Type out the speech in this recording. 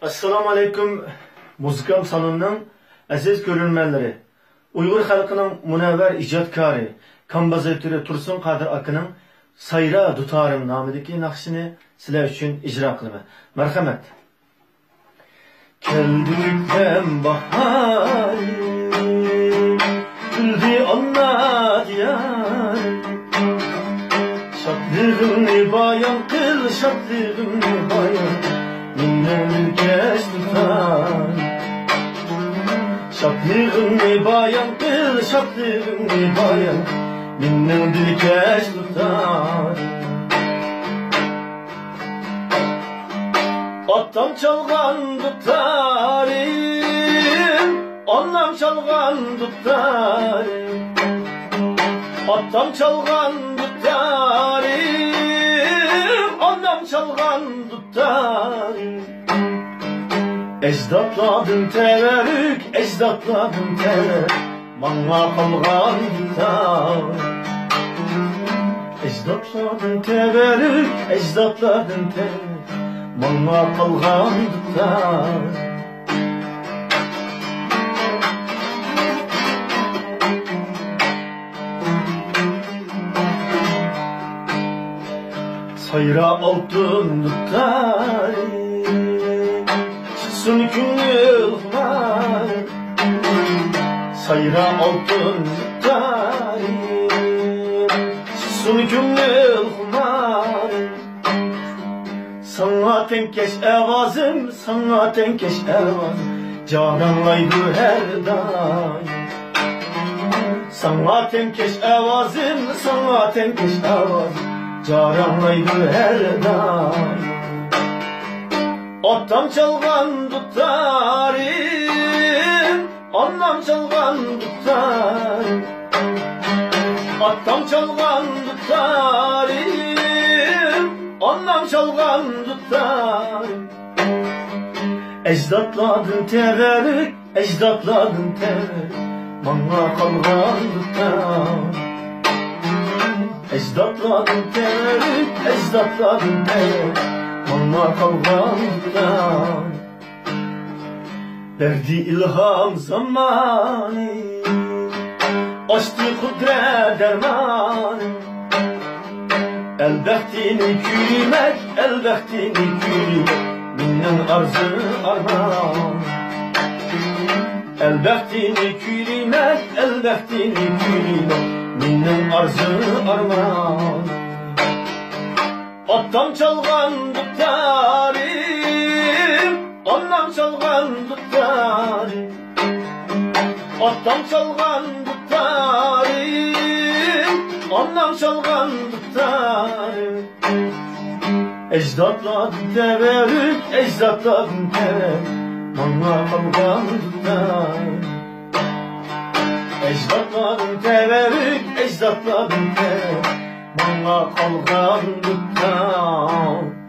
Assalamu alaikum Muzikam salonunun aziz görülmenleri. Uyghur halkının münevver icadkarı, kompozitörü Tursun Qadir akının Sayra Dutarım namideki nakşini sizler için icra kılıma. Merhamet. Keldikten bahar, güldü anla diyar. Şadlığını bayan kıl, şadlığını bayan. Minnem keş tutar. Şadlığını bayan kıl, şadlığını bayan. Minnem dil keş tutar. Attam çalgan tutarım, ondan çalgan tutarım. Attam çalgan tutarım, ondan çalgan tutarım. Ecdatladım teverrük, ecdatladım teverrük, bana kalgan tutar. Ecdatladım teverrük, ecdatladım teverrük, bana kalgan tutar. Sayra altın tutar, çıksın gönül var. Sayra altın tutar, çıksın gönül var. Sana tenkeş evazım, sana tenkeş evazım, cananlaydı her daim. Sana tenkeş evazım, sana tenkeş evazım, caranlaydı her daim. Attam çalgan tutarım, ondan çalgan tutarım. Attam çalgan tutarım, ondan çalgan tutarım. Ecdatladım teverrük, ecdatladım teverrük, bana kalgan tutar. Ecdatladım teverrük, ecdatladım teverrük, bana kalgan tutar. Verdi ilham zamanı, açtı kudret dermanı. Elbehtini gülmek, elbehtini gülmek, minnem arzı arman. Elbehtini gülmek, elbehtini gülmek, minnem arzı arman. Attam çalgan tutarım, ondan çalgan tutarım. Attam çalgan tutarım, ondan çalgan tutarım. Ecdatladım teverrük, ecdatladım teverrük, bana kalgan tutar. Ecdatladım teverrük, ecdatladım teverrük, bana kalgan tutar.